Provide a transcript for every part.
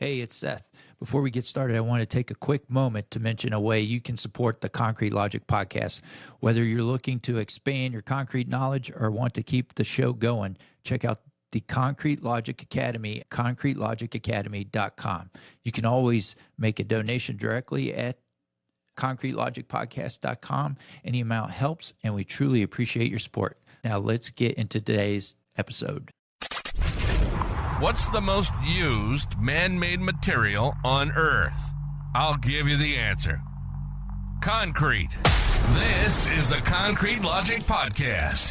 Hey, it's Seth. Before we get started, I want to take a quick moment to mention a way you can support the Concrete Logic podcast. Whether you're looking to expand your concrete knowledge or want to keep the show going, check out the Concrete Logic Academy, concretelogicacademy.com. You can always make a donation directly at concretelogicpodcast.com. Any amount helps, and we truly appreciate your support. Now let's get into today's episode. What's the most used man-made material on Earth? I'll give you the answer. Concrete. This is the Concrete Logic Podcast.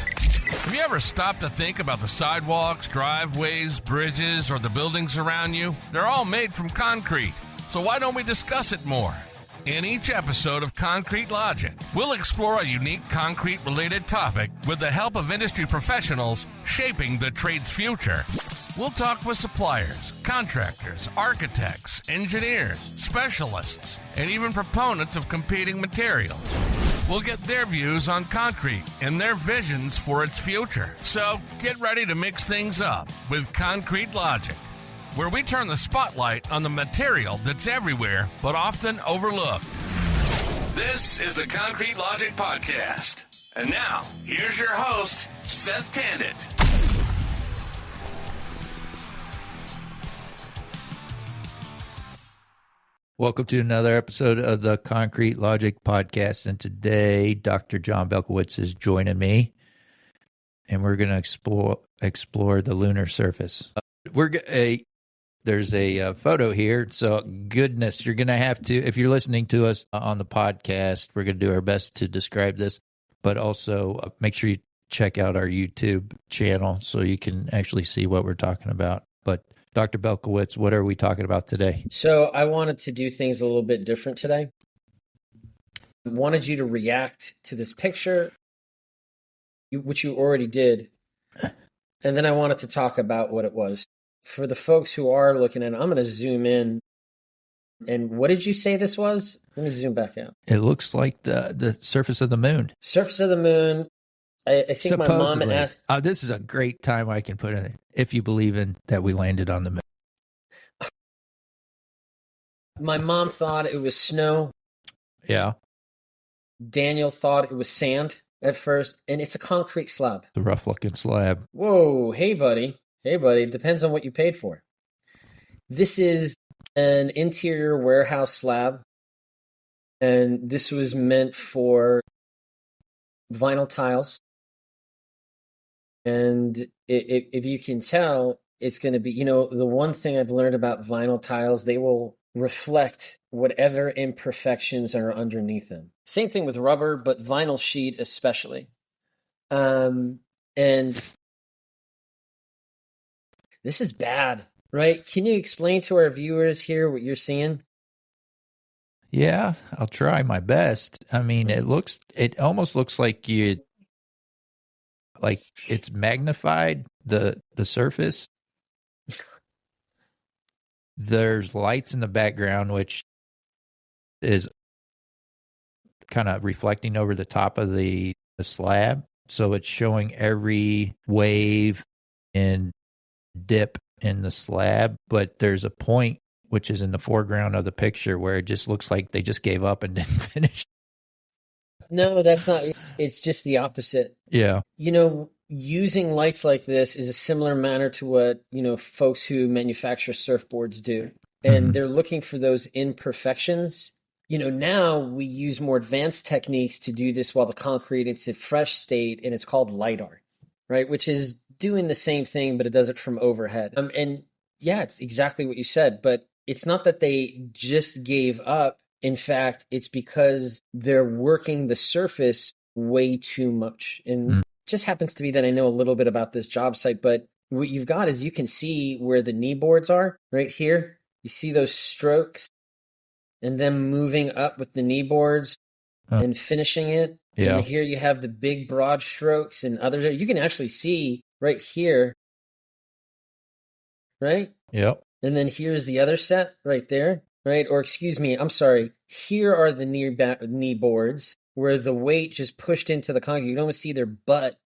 Have you ever stopped to think about the sidewalks, driveways, bridges, or the buildings around you? They're all made from concrete. So why don't we discuss it more? In each episode of Concrete Logic, we'll explore a unique concrete-related topic with the help of industry professionals shaping the trade's future. We'll talk with suppliers, contractors, architects, engineers, specialists, and even proponents of competing materials. We'll get their views on concrete and their visions for its future. So get ready to mix things up with Concrete Logic, where we turn the spotlight on the material that's everywhere but often overlooked. This is the Concrete Logic Podcast. And now, here's your host, Seth Tandett. Welcome to another episode of the Concrete Logic Podcast. And today, Dr. John Belkowitz is joining me, and we're going to explore the lunar surface. There's a photo here. So goodness, you're going to have to, if you're listening to us on the podcast, we're going to do our best to describe this, but also make sure you check out our YouTube channel so you can actually see what we're talking about. But Dr. Belkowitz, what are we talking about today? So I wanted to do things a little bit different today. I wanted you to react to this picture, which you already did. And then I wanted to talk about what it was. For the folks who are looking at it, I'm going to zoom in. And what did you say this was? Let me zoom back out. It looks like the surface of the moon. Surface of the moon. I think supposedly. My mom asked. This is a great time I can put in it, if you believe in that we landed on the moon. My mom thought it was snow. Yeah. Daniel thought it was sand at first, and it's a concrete slab. The rough-looking slab. Whoa, hey, buddy. Hey, buddy. Depends on what you paid for. This is an interior warehouse slab, and this was meant for vinyl tiles. And if you can tell, it's going to be, the one thing I've learned about vinyl tiles, they will reflect whatever imperfections are underneath them. Same thing with rubber, but vinyl sheet especially. And this is bad, right? Can you explain to our viewers here what you're seeing? Yeah, I'll try my best. I mean, it almost looks like it's magnified, the surface. There's lights in the background, which is kind of reflecting over the top of the slab. So it's showing every wave and dip in the slab, but there's a point which is in the foreground of the picture where it just looks like they just gave up and didn't finish. No, that's not. It's just the opposite. Yeah. Using lights like this is a similar manner to what, folks who manufacture surfboards do. And they're looking for those imperfections. Now we use more advanced techniques to do this while the concrete is in fresh state, and it's called LiDAR, right? Which is doing the same thing, but it does it from overhead. And yeah, it's exactly what you said, but it's not that they just gave up. In fact, it's because they're working the surface way too much. And it just happens to be that I know a little bit about this job site, but what you've got is you can see where the knee boards are right here. You see those strokes and them moving up with the knee boards and finishing it. Yeah. And here you have the big broad strokes and others. You can actually see right here, right? Yep. And then here's the other set right there, right? Or excuse me, I'm sorry. Here are the knee boards where the weight just pushed into the concrete. You can almost see their butt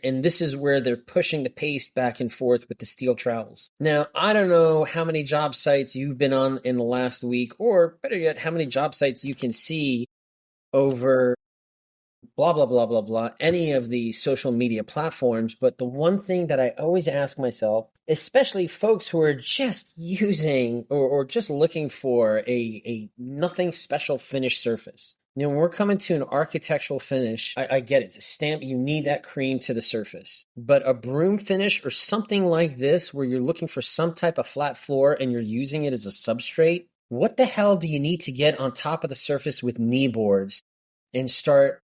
And this is where they're pushing the paste back and forth with the steel trowels. Now, I don't know how many job sites you've been on in the last week, or better yet, how many job sites you can see over blah, blah, blah, blah, blah, any of the social media platforms. But the one thing that I always ask myself, especially folks who are just using or just looking for a nothing special finish surface. When we're coming to an architectural finish, I get it. It's a stamp. You need that cream to the surface. But a broom finish or something like this where you're looking for some type of flat floor and you're using it as a substrate, what the hell do you need to get on top of the surface with knee boards and start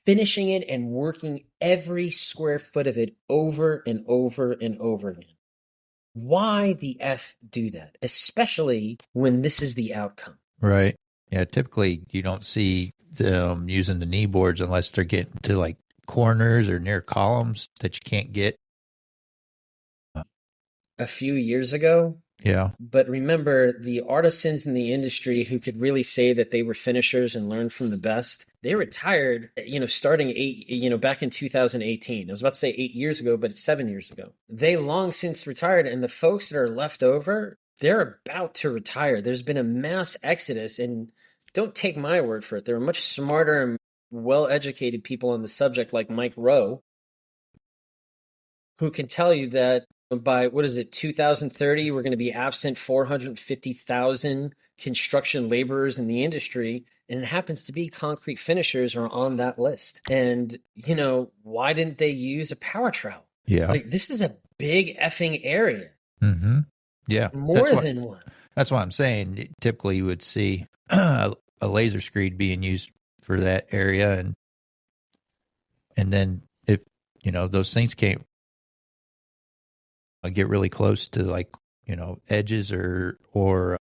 finishing it and working every square foot of it over and over and over again? Why the F do that, especially when this is the outcome? Right. Yeah, typically you don't see them using the knee boards unless they're getting to like corners or near columns that you can't get. A few years ago. Yeah. But remember, the artisans in the industry who could really say that they were finishers and learned from the best, they retired, starting back in 2018. I was about to say 8 years ago, but it's 7 years ago. They long since retired, and the folks that are left over, they're about to retire. There's been a mass exodus, and don't take my word for it. There are much smarter and well-educated people on the subject like Mike Rowe who can tell you that by, 2030, we're going to be absent 450,000 construction laborers in the industry. And it happens to be concrete finishers are on that list. And, why didn't they use a power trowel? Yeah. Like, this is a big effing area. Mm-hmm. Yeah. More than one. That's what I'm saying. Typically you would see a laser screed being used for that area. And then if, those things can't get really close to edges or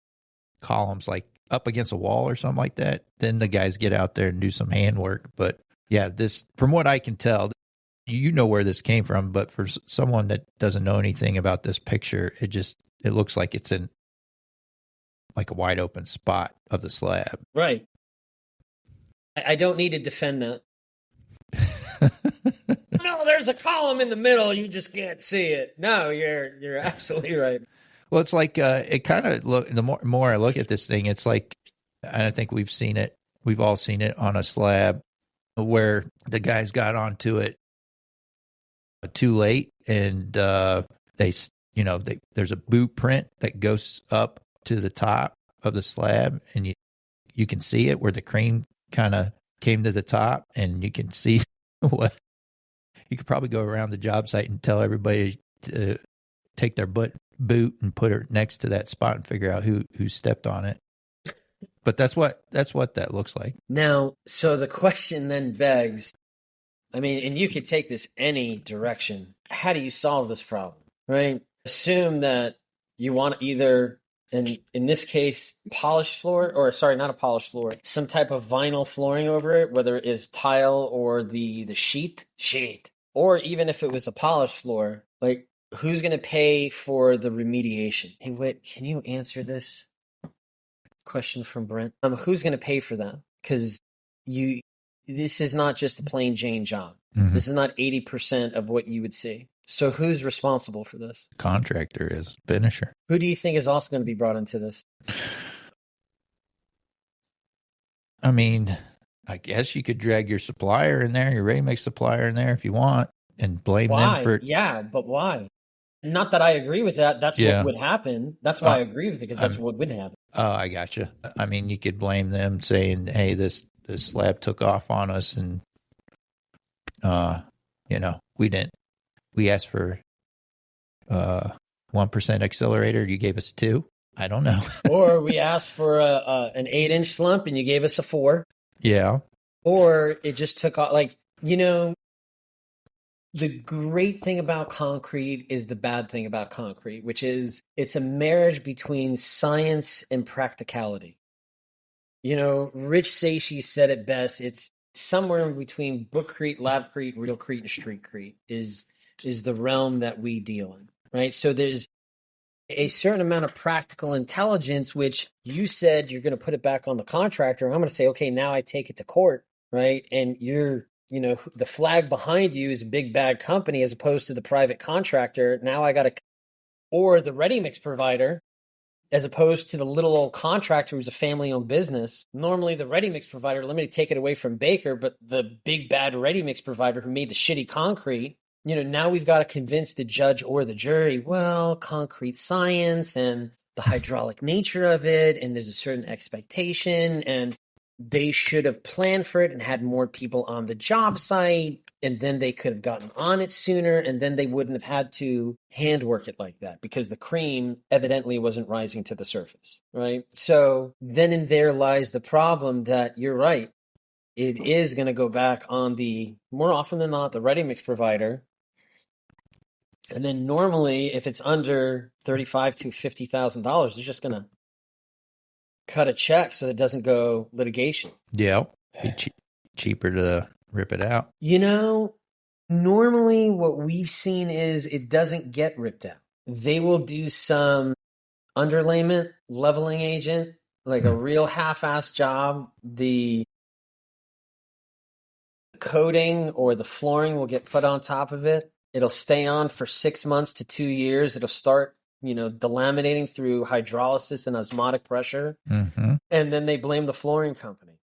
columns, like up against a wall or something like that, then the guys get out there and do some handwork. But yeah, this, from what I can tell, where this came from, but for someone that doesn't know anything about this picture, it looks like it's in like a wide open spot of the slab. Right. I don't need to defend that. No, there's a column in the middle. You just can't see it. No, you're absolutely right. Well, it's like it kind of the more I look at this thing, it's like, and I think we've all seen it on a slab where the guys got onto it too late, and there's a boot print that goes up to the top of the slab, and you can see it where the cream kind of came to the top, and you can see what. You could probably go around the job site and tell everybody to take their boot and put it next to that spot and figure out who stepped on it. But that's what that looks like. Now, so the question then begs, and you could take this any direction. How do you solve this problem, right? Assume that you want either, and in this case, polished floor, or sorry, not a polished floor, some type of vinyl flooring over it, whether it is tile or the sheet. Or even if it was a polished floor, like, who's going to pay for the remediation? Hey, Whit, can you answer this question from Brent? Who's going to pay for that? Because this is not just a plain Jane job. Mm-hmm. This is not 80% of what you would see. So who's responsible for this? Contractor is finisher. Who do you think is also going to be brought into this? I guess you could drag your supplier in there, your ready-mix supplier in there if you want, and blame them for it. Yeah, but why? Not that I agree with that. That's what would happen. That's why I agree with it, because that's what would happen. Oh, I gotcha. You could blame them saying, hey, this slab took off on us, and, we didn't. We asked for 1% accelerator. You gave us 2. I don't know. Or we asked for an 8-inch slump, and you gave us a 4. Yeah. Or it just took off. The great thing about concrete is the bad thing about concrete, which is it's a marriage between science and practicality. Rich Seishi said it best. It's somewhere in between bookcrete, labcrete, realcrete, and streetcrete is the realm that we deal in, right? So there's a certain amount of practical intelligence, which you said you're going to put it back on the contractor. I'm going to say, okay, now I take it to court, right? And you're the flag behind you is a big bad company as opposed to the private contractor. Now I got to, or the ready mix provider, as opposed to the little old contractor who's a family-owned business. Normally the ready mix provider, let me take it away from Baker, but the big bad ready mix provider who made the shitty concrete, now we've got to convince the judge or the jury, well, concrete science and the hydraulic nature of it, and there's a certain expectation, and they should have planned for it and had more people on the job site, and then they could have gotten on it sooner, and then they wouldn't have had to handwork it like that because the cream evidently wasn't rising to the surface, right? So then in there lies the problem that you're right. It is going to go back on more often than not, the ready mix provider. And then normally if it's under $35,000 to $50,000, they're just going to cut a check so that it doesn't go litigation. Yeah. Be cheaper to rip it out. Normally what we've seen is it doesn't get ripped out. They will do some underlayment, leveling agent, like a real half-assed job. The coating or the flooring will get put on top of it. It'll stay on for 6 months to 2 years. It'll start delaminating through hydrolysis and osmotic pressure. Mm-hmm. And then they blame the flooring company.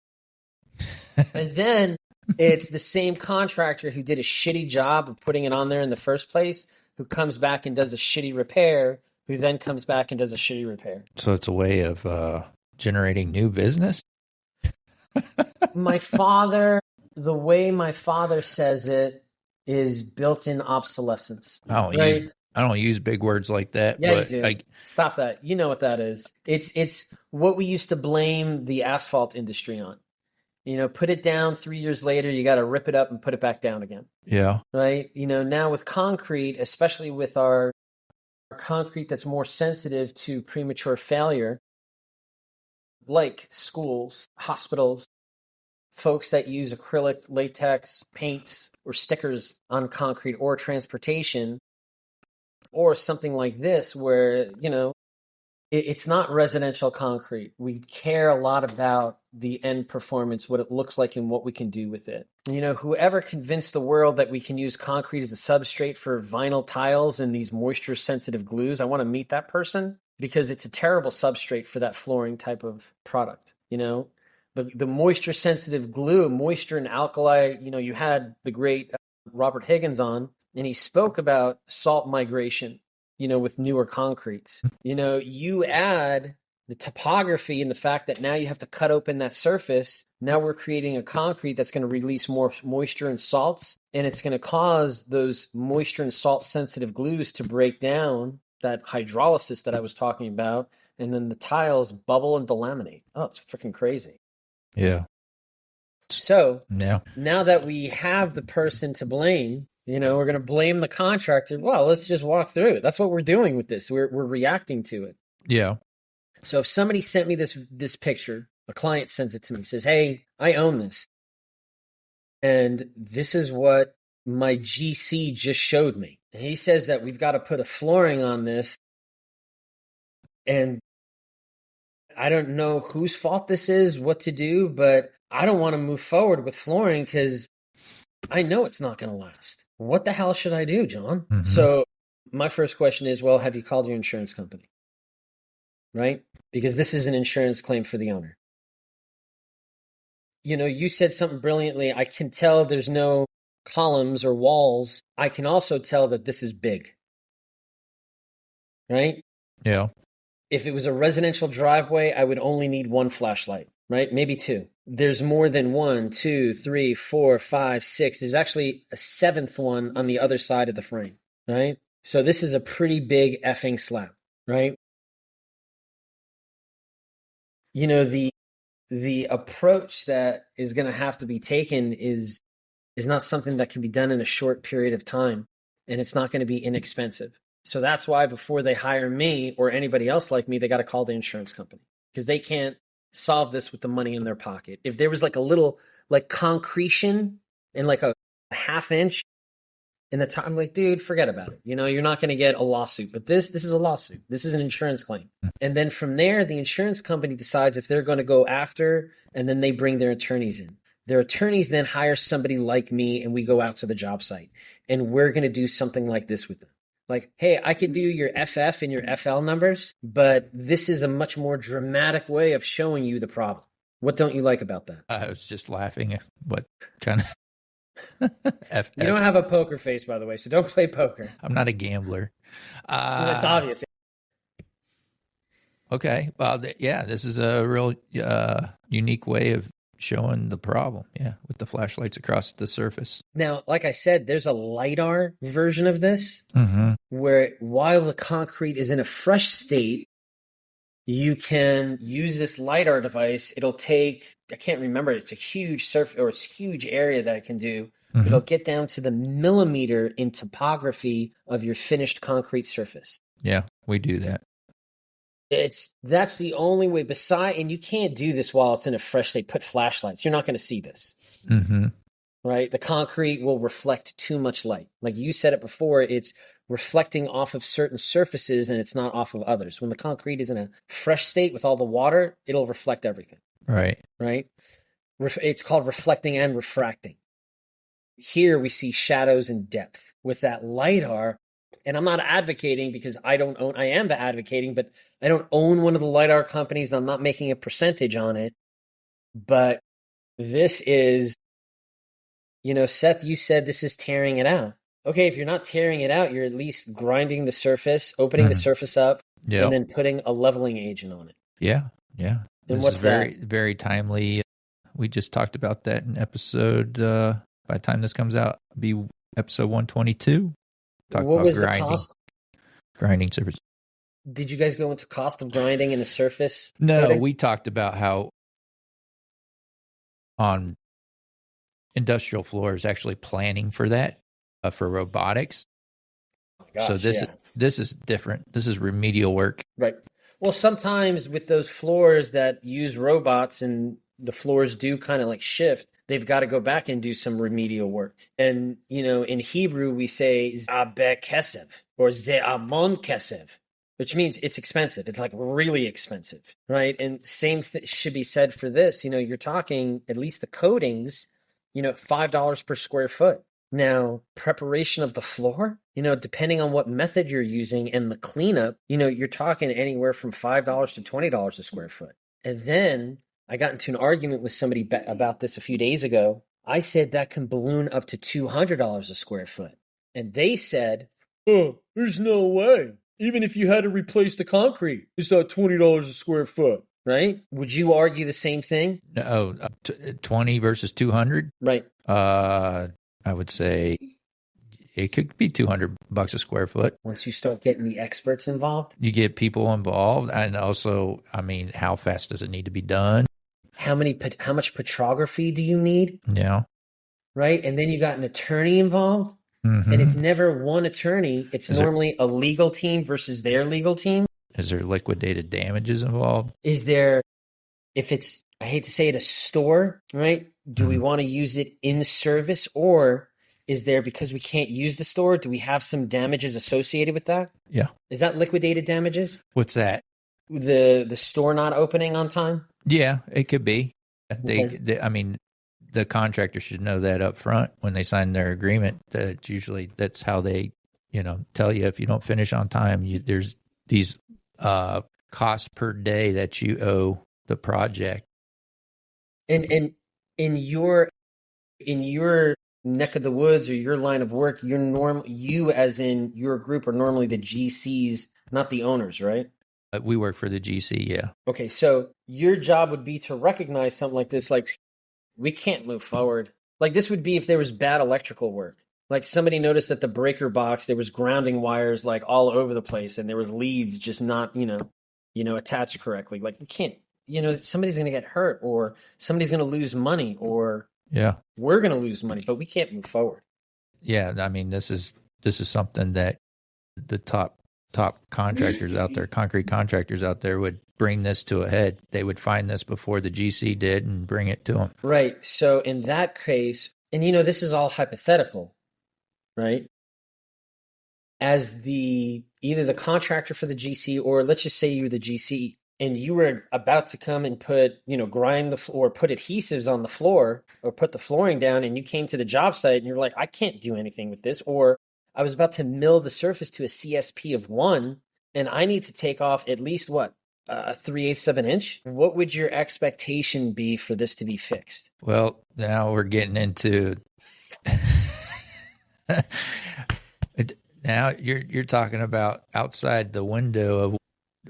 And then it's the same contractor who did a shitty job of putting it on there in the first place, who comes back and does a shitty repair, who then comes back and does a shitty repair. So it's a way of generating new business? The way my father says it is built-in obsolescence. I don't use big words like that. Yeah, but you do. Stop that. You know what that is. It's what we used to blame the asphalt industry on. Put it down 3 years later, you got to rip it up and put it back down again. Yeah. Right? Now with concrete, especially with our concrete that's more sensitive to premature failure, like schools, hospitals, folks that use acrylic, latex, paints, or stickers on concrete, or transportation, or something like this where, it's not residential concrete. We care a lot about the end performance, what it looks like and what we can do with it. Whoever convinced the world that we can use concrete as a substrate for vinyl tiles and these moisture sensitive glues, I want to meet that person, because it's a terrible substrate for that flooring type of product. The moisture sensitive glue, moisture and alkali, you had the great Robert Higgins on, and he spoke about salt migration, with newer concretes. You add the topography and the fact that now you have to cut open that surface. Now we're creating a concrete that's going to release more moisture and salts, and it's going to cause those moisture and salt sensitive glues to break down, that hydrolysis that I was talking about, and then the tiles bubble and delaminate. Oh, it's freaking crazy. Yeah. So now that we have the person to blame, we're going to blame the contractor. Well, let's just walk through it. That's what we're doing with this. We're reacting to it. Yeah. So if somebody sent me this picture, a client sends it to me, says, hey, I own this, and this is what my GC just showed me. And he says that we've got to put a flooring on this, and I don't know whose fault this is, what to do, but I don't want to move forward with flooring because I know it's not going to last. What the hell should I do, John? Mm-hmm. So my first question is, well, have you called your insurance company? Right? Because this is an insurance claim for the owner. You said something brilliantly. I can tell there's no columns or walls. I can also tell that this is big. Right? Yeah. If it was a residential driveway, I would only need one flashlight, right? Maybe two. There's more than 1, 2, 3, 4, 5, 6. There's actually a seventh one on the other side of the frame, right? So this is a pretty big effing slab, right? The approach that is going to have to be taken is not something that can be done in a short period of time, and it's not going to be inexpensive. So that's why before they hire me or anybody else like me, they got to call the insurance company, because they can't solve this with the money in their pocket. If there was like a little concretion and like a half inch in the top, I'm like, dude, forget about it. You're not going to get a lawsuit, but this is a lawsuit. This is an insurance claim. And then from there, the insurance company decides if they're going to go after, and then they bring their attorneys in. Their attorneys then hire somebody like me, and we go out to the job site, and we're going to do something like this with them. Like, hey, I could do your FF and your FL numbers, but this is a much more dramatic way of showing you the problem. What don't you like about that? I was just laughing at what kind of FF. You don't have a poker face, by the way, so don't play poker. I'm not a gambler. That's obvious. Okay. Well, this is a real unique way of showing the problem. Yeah, with the flashlights across the surface. Now, like I said, there's a LiDAR version of this where while the concrete is in a fresh state, you can use this LiDAR device. It'll take, I can't remember, it's a huge surface or it's a huge area that it can do. It'll get down to the millimeter in topography of your finished concrete surface. Yeah, we do that. That's the only way and you can't do this while it's in a fresh state. Put flashlights. You're not going to see this. Right? The concrete will reflect too much light. Like you said it before, it's reflecting off of certain surfaces and it's not off of others. When the concrete is in a fresh state with all the water, it'll reflect everything. Right. It's called reflecting and refracting. Here we see shadows and depth. With that LiDAR, and I'm not advocating because I am advocating, but I don't own one of the LiDAR companies and I'm not making a percentage on it. But this is, Seth, you said this is tearing it out. Okay, if you're not tearing it out, you're at least grinding the surface, opening the surface up, and then putting a leveling agent on it. Yeah. And this what's is very, very timely. We just talked about that in episode, by the time this comes out, it'll be episode 122. What was the cost? Grinding surface. Did you guys go into cost of grinding in a surface? No, footing? we talked about how on industrial floors actually planning for that, for robotics. Oh my gosh, so this is different. This is remedial work. Right. Well, sometimes with those floors that use robots and the floors do kind of like shift, they've got to go back and do some remedial work. And, in Hebrew, we say Zabe Kesev or Ze'amon Kesev, which means it's expensive. It's like really expensive, right? And same should be said for this. You're talking at least the coatings, $5 per square foot. Now, preparation of the floor, depending on what method you're using and the cleanup, you're talking anywhere from $5 to $20 a square foot. And then I got into an argument with somebody about this a few days ago. I said that can balloon up to $200 a square foot. And they said, oh, there's no way. Even if you had to replace the concrete, it's not $20 a square foot. Right? Would you argue the same thing? No, 20 versus 200? Right. I would say it could be $200 a square foot. Once you start getting the experts involved? You get people involved. And also, how fast does it need to be done? How much petrography do you need? Yeah. Right? And then you got an attorney involved. And it's never one attorney. It's normally a legal team versus their legal team. Is there liquidated damages involved? Is there, if it's, I hate to say it, a store, right? Do we want to use it in service, or is there, because we can't use the store, do we have some damages associated with that? Yeah. Is that liquidated damages? What's that? The store not opening on time? Yeah, it could be. Okay. The contractor should know that up front when they sign their agreement. That's how they, tell you if you don't finish on time, there's these costs per day that you owe the project. And in your neck of the woods or your line of work, you as in your group are normally the GCs, not the owners, right? We work for the GC, yeah. Okay, so your job would be to recognize something like this, like we can't move forward. Like this would be if there was bad electrical work. Like somebody noticed that the breaker box, there was grounding wires like all over the place and there was leads just not, attached correctly. Like you can't, somebody's going to get hurt or somebody's going to lose money or we're going to lose money, but we can't move forward. Yeah. This is something that the top contractors out there, concrete contractors out there would bring this to a head. They would find this before the GC did and bring it to them. Right. So in that case, and this is all hypothetical, right? As either the contractor for the GC, or let's just say you're the GC, and you were about to come and put, grind the floor, put adhesives on the floor or put the flooring down, and you came to the job site and you're like, I can't do anything with this. Or I was about to mill the surface to a CSP of 1, and I need to take off at least what? A 3/8 of an inch? What would your expectation be for this to be fixed? Well, now we're getting into now you're talking about outside the window of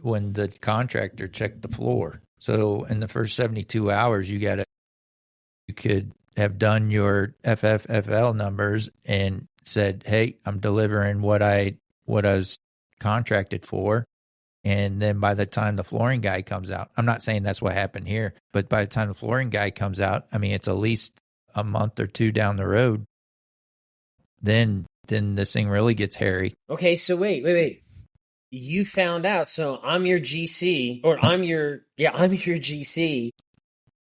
when the contractor checked the floor. So in the first 72 hours, you could have done your FFFL numbers and said, "Hey, I'm delivering what I was contracted for." And then by the time the flooring guy comes out, I'm not saying that's what happened here, but by the time the flooring guy comes out, I mean, it's at least a month or two down the road. Then this thing really gets hairy. Okay, so wait. You found out, so I'm your GC, or I'm your GC,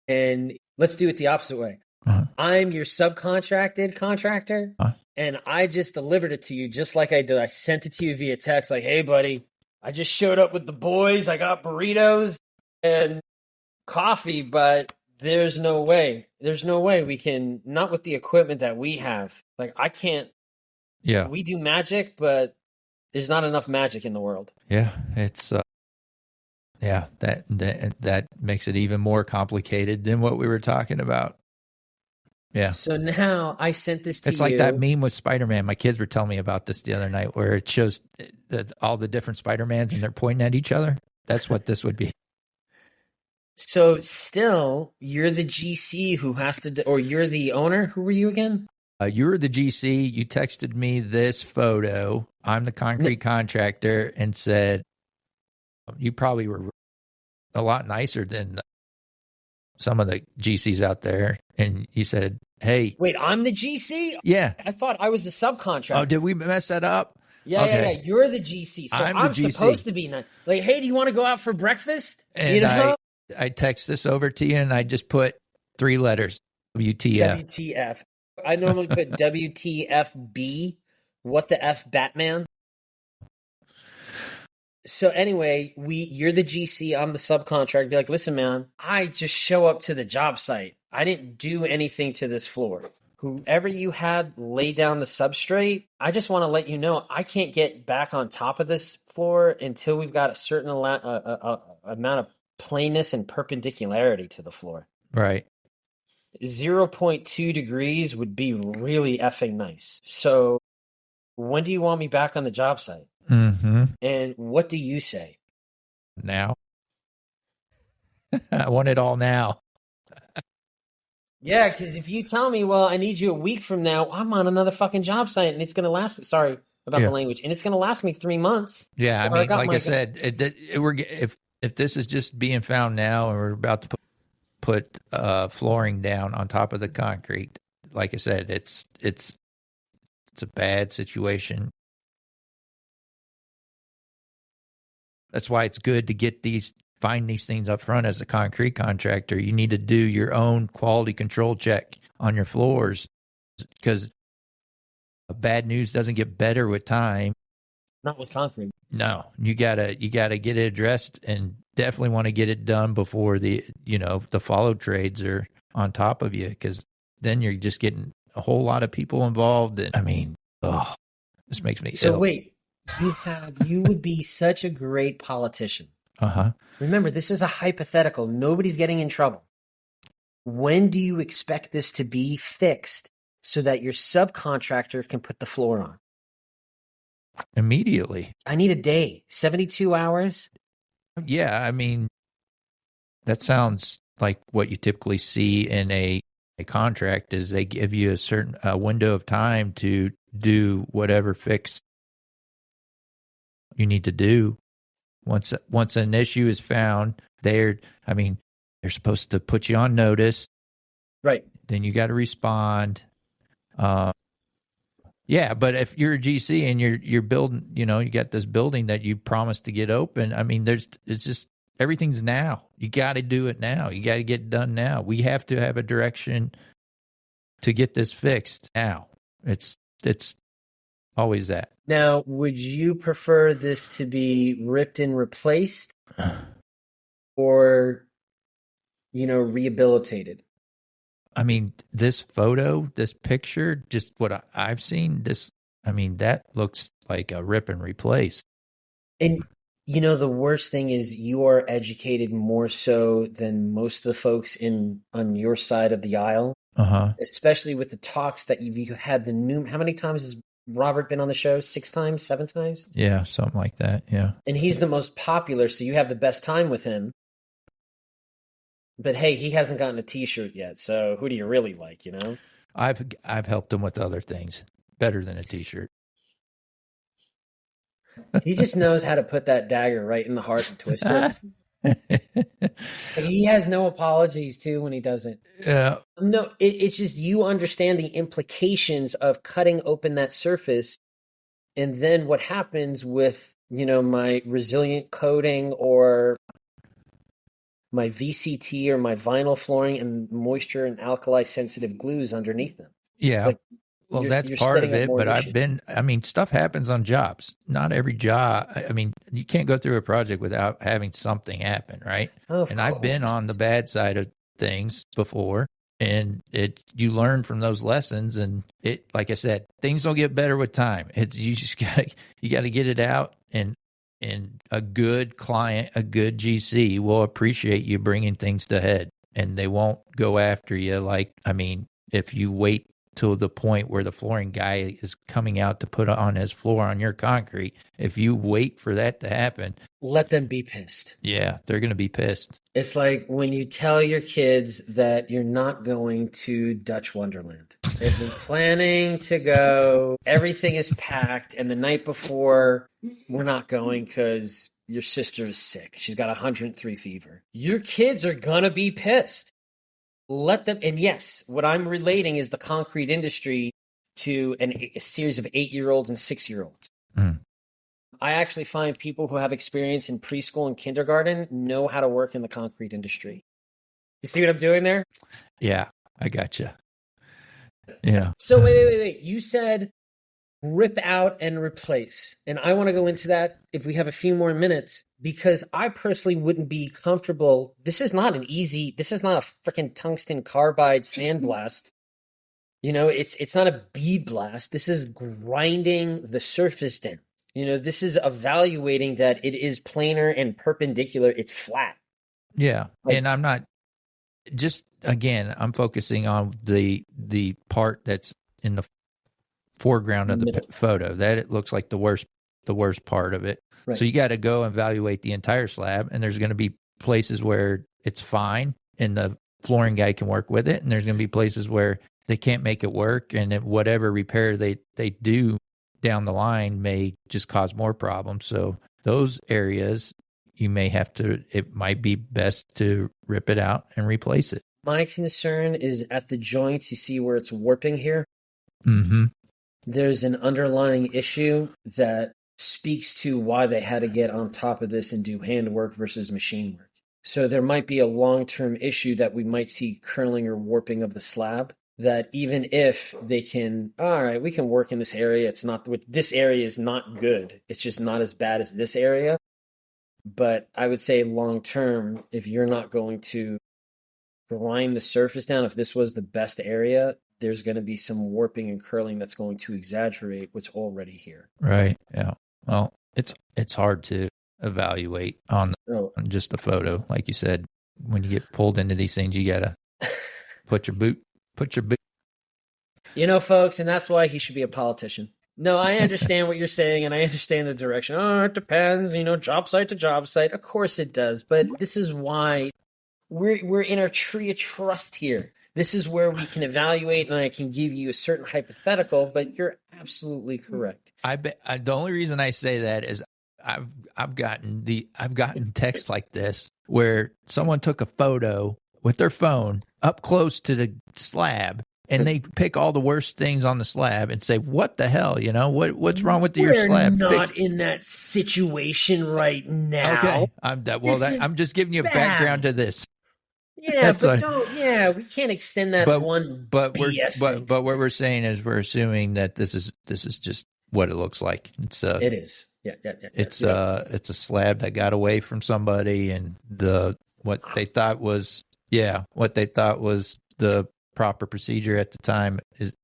and let's do it the opposite way. Uh-huh. I'm your subcontracted contractor, and I just delivered it to you just like I did. I sent it to you via text, like, hey, buddy, I just showed up with the boys. I got burritos and coffee, but there's no way. There's no way we can, not with the equipment that we have. Like, I can't. Yeah. We do magic, but there's not enough magic in the world. Yeah, it's that makes it even more complicated than what we were talking about. Yeah. So now I sent this to you. It's like that meme with Spider-Man. My kids were telling me about this the other night, where it shows all the different Spider-Mans and they're pointing at each other. That's what this would be. So still, you're the GC who has to, or you're the owner. Who were you again? You're the GC. You texted me this photo. I'm the concrete contractor, and said you probably were a lot nicer than some of the GCs out there. And you said, hey. Wait, I'm the GC? Yeah. I thought I was the subcontractor. Oh, did we mess that up? Yeah, okay. yeah. You're the GC. So I'm supposed to be like, hey, do you want to go out for breakfast? And I text this over to you, and I just put 3 letters, WTF. WTF. I normally put WTFB. What the F, Batman? So anyway, you're the GC, I'm the subcontractor. Be like, listen, man, I just show up to the job site. I didn't do anything to this floor. Whoever you had lay down the substrate, I just want to let you know I can't get back on top of this floor until we've got a certain amount of plainness and perpendicularity to the floor. Right. 0.2 degrees would be really effing nice. So when do you want me back on the job site? Mm-hmm. And what do you say? Now. I want it all now. Yeah, because if you tell me, well, I need you a week from now, I'm on another fucking job site, and it's going to last me, sorry about the language, and it's going to last me 3 months. Yeah, I mean, like I said, if this is just being found now and we're about to put flooring down on top of the concrete, like I said, it's a bad situation. That's why it's good to find these things up front as a concrete contractor. You need to do your own quality control check on your floors, because bad news doesn't get better with time. Not with concrete. No, you gotta get it addressed, and definitely want to get it done before the follow trades are on top of you, because then you're just getting a whole lot of people involved. And I mean, this makes me ill. So wait, you would be such a great politician. Uh-huh. Remember, this is a hypothetical. Nobody's getting in trouble. When do you expect this to be fixed so that your subcontractor can put the floor on? Immediately. I need a day, 72 hours. Yeah, I mean, that sounds like what you typically see in a contract, is they give you a certain window of time to do whatever fix you need to do. Once an issue is found, they're supposed to put you on notice. Right. Then you got to respond. Yeah, but if you're a GC and you're building, you got this building that you promised to get open, I mean, it's just everything's now. You got to do it now. You got to get it done now. We have to have a direction to get this fixed now. It's always that. Now, would you prefer this to be ripped and replaced, or, rehabilitated. I mean, this photo, this picture, just what I've seen, that looks like a rip and replace. And, the worst thing is you are educated more so than most of the folks on your side of the aisle, especially with the talks that you've had how many times has Robert been on the show? 6 times, 7 times? Yeah, something like that. Yeah. And he's the most popular, so you have the best time with him. But hey, he hasn't gotten a T-shirt yet, so who do you really like, I've helped him with other things better than a T-shirt. He just knows how to put that dagger right in the heart and twist it. He has no apologies too when he does it. Yeah. No, it's just you understand the implications of cutting open that surface, and then what happens with my resilient coating or my VCT or my vinyl flooring and moisture and alkali sensitive glues underneath them. Yeah. Well, that's part of it, but stuff happens on jobs. Not every job. You can't go through a project without having something happen, right? And I've been on the bad side of things before, and you learn from those lessons. And like I said, things don't get better with time. You got to get it out, and a good client, a good GC will appreciate you bringing things to head, and they won't go after you. If you wait to the point where the flooring guy is coming out to put on his floor on your concrete, if you wait for that to happen, let them be pissed. Yeah, they're going to be pissed. It's like when you tell your kids that you're not going to Dutch Wonderland. They've been planning to go. Everything is packed. And the night before, we're not going because your sister is sick. She's got 103 fever. Your kids are going to be pissed. Let them, and yes, what I'm relating is the concrete industry to a series of 8-year-olds and 6-year-olds. Mm. I actually find people who have experience in preschool and kindergarten know how to work in the concrete industry. You see what I'm doing there? Yeah, I gotcha. Yeah. So wait. You said rip out and replace. And I want to go into that if we have a few more minutes, because I personally wouldn't be comfortable. This is not a freaking tungsten carbide sandblast. It's not a bead blast. This is grinding the surface down. This is evaluating that it is planar and perpendicular. It's flat. Yeah. And I'm not I'm focusing on the part that's in the foreground of the photo. That it looks like the worst part of it. Right. So you got to go evaluate the entire slab, and there's going to be places where it's fine and the flooring guy can work with it, and there's going to be places where they can't make it work, and whatever repair they do down the line may just cause more problems. So those areas it might be best to rip it out and replace it. My concern is at the joints. You see where it's warping here? Mm-hmm. There's an underlying issue that speaks to why they had to get on top of this and do handwork versus machine work. So there might be a long-term issue that we might see curling or warping of the slab, that even if they can, all right, we can work in this area. This area is not good. It's just not as bad as this area. But I would say long-term, if you're not going to grind the surface down, if this was the best area, there's going to be some warping and curling that's going to exaggerate what's already here. Right. Yeah. Well, it's hard to evaluate on just a photo. Like you said, when you get pulled into these things, you got to put your boot. Folks, and that's why he should be a politician. No, I understand what you're saying, and I understand the direction. Oh, it depends, job site to job site. Of course it does. But this is why we're in our tree of trust here. This is where we can evaluate, and I can give you a certain hypothetical, but you're absolutely correct. The only reason I say that is I've gotten texts like this where someone took a photo with their phone up close to the slab, and they pick all the worst things on the slab and say, "What the hell? What's wrong with your slab?" We're not in that situation right now. Okay, I'm just giving you a background to this. Yeah, we can't extend that but BS thing. But what we're saying is we're assuming that this is just what it looks like. It is. Yeah. It's a slab that got away from somebody, and the what they thought was the proper procedure at the time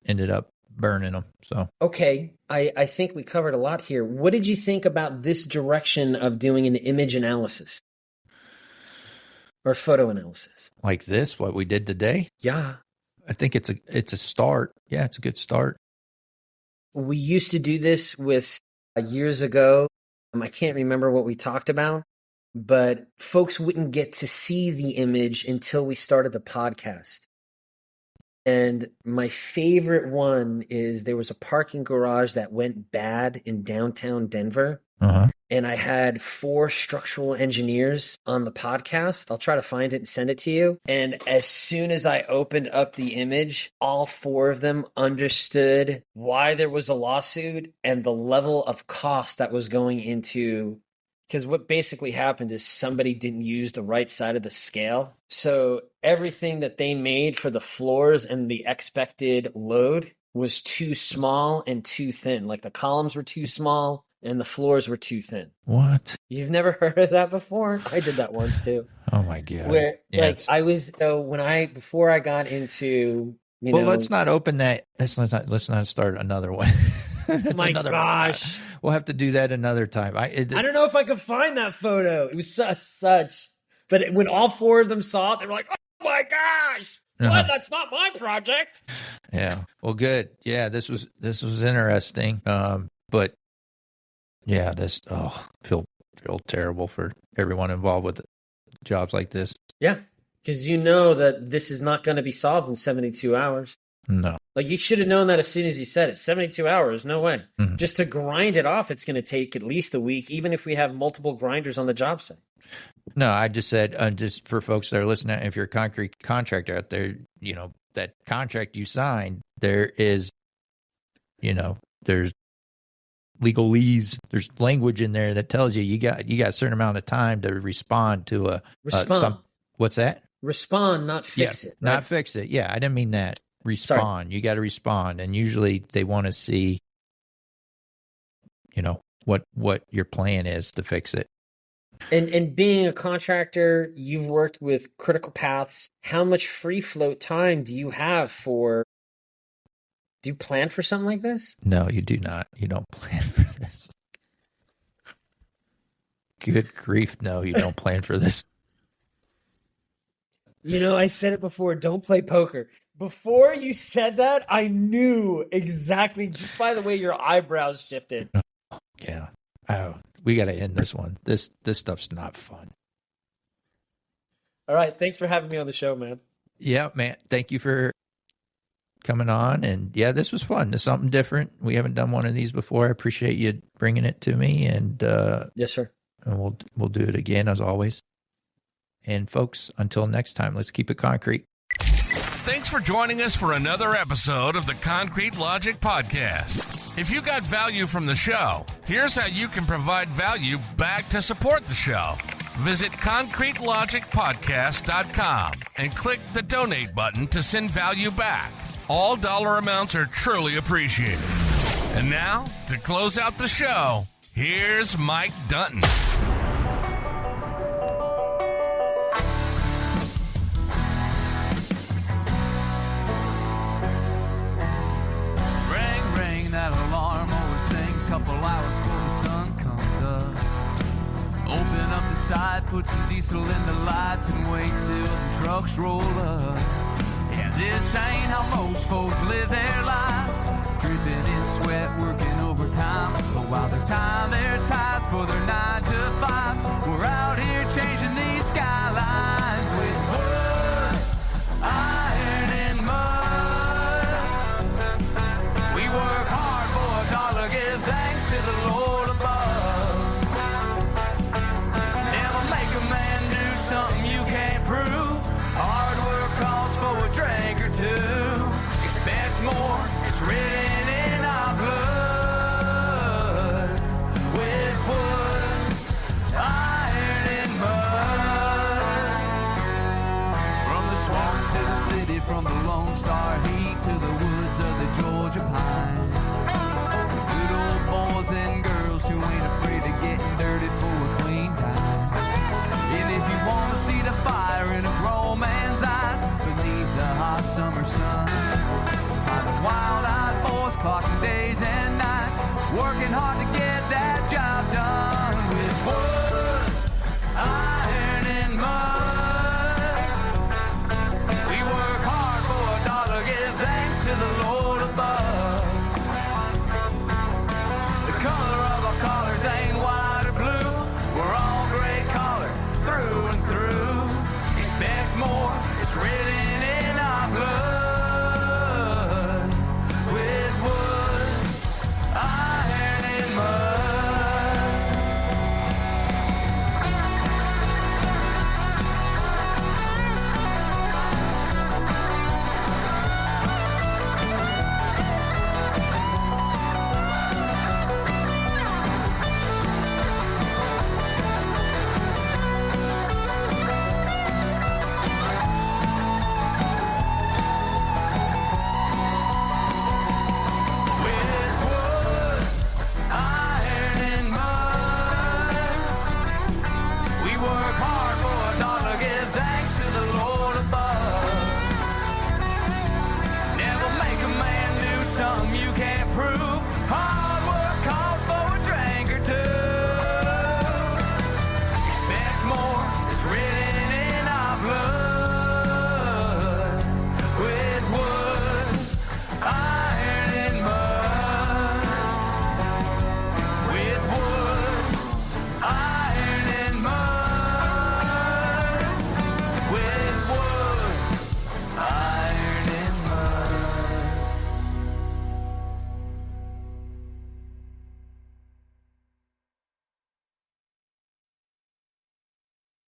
ended up burning them. So okay, I think we covered a lot here. What did you think about this direction of doing an image analysis or photo analysis? Like this, what we did today? Yeah. I think it's a start. Yeah, it's a good start. We used to do this with years ago. I can't remember what we talked about, but folks wouldn't get to see the image until we started the podcast. And my favorite one is there was a parking garage that went bad in downtown Denver. Uh-huh. And I had 4 structural engineers on the podcast. I'll try to find it and send it to you. And as soon as I opened up the image, all 4 of them understood why there was a lawsuit and the level of cost that was going into. Because what basically happened is somebody didn't use the right side of the scale. So everything that they made for the floors and the expected load was too small and too thin. Like the columns were too small and the floors were too thin. What? You've never heard of that before? I did that once too. Oh my God. Where Yeah, before I got into, let's not open that. Let's not start another one. That's my another gosh. One. We'll have to do that another time. I don't know if I could find that photo. It was such. But when all 4 of them saw it, they were like, oh my gosh. What? That's not my project. Yeah. Well, good. Yeah, this was interesting. But yeah, feel terrible for everyone involved with jobs like this. Yeah, because you know that this is not going to be solved in 72 hours. No. Like you should have known that as soon as you said it. 72 hours, no way. Mm-hmm. Just to grind it off, it's going to take at least a week, even if we have multiple grinders on the job site. No, I just said, just for folks that are listening, if you're a concrete contractor out there, that contract you signed, there is, there's legalese, there's language in there that tells you got a certain amount of time to respond to what's that? Respond, not fix it. Right? Not fix it. Yeah, I didn't mean that. Respond. Sorry. You got to respond. And usually they want to see, what your plan is to fix it. And being a contractor, you've worked with critical paths. How much free float time do you have do you plan for something like this? No, you do not. You don't plan for this. Good grief. No, you don't plan for this. I said it before, don't play poker. Before you said that, I knew exactly, just by the way your eyebrows shifted. Yeah. Oh, we got to end this one. This stuff's not fun. All right. Thanks for having me on the show, man. Yeah, man. Thank you for coming on. And yeah, this was fun. It's something different. We haven't done one of these before. I appreciate you bringing it to me. And yes, sir. And we'll do it again as always. And folks, until next time, let's keep it concrete. Thanks for joining us for another episode of the Concrete Logic Podcast. If you got value from the show, here's how you can provide value back to support the show. Visit concretelogicpodcast.com and click the donate button to send value back. All dollar amounts are truly appreciated. And now, to close out the show, here's Mike Dunton. That alarm always sings couple hours before the sun comes up. Open up the side, put some diesel in the lights and wait till the trucks roll up. Yeah, this ain't how most folks live their lives, dripping in sweat, working overtime. But while they're tying their ties for their 9 to 5s, we're out here changing these skylines with wood, iron, and mud. We work hard for a dollar, give thanks to the Lord above. Never make a man do something you can't prove. Hard work calls for a drink or two. Expect more, it's written in our blood. With wood, iron, and mud. From the swamps to the city, from the Lone Star heat to the woods of the Georgia pine. Good old boys and girls who ain't afraid of getting dirty for a clean time. And if you want to see the fire working hard to get that job done with wood, iron, and mud. We work hard for $1, give thanks to the Lord above. The color of our collars ain't white or blue. We're all gray collar through and through. Expect more, it's written in our blood.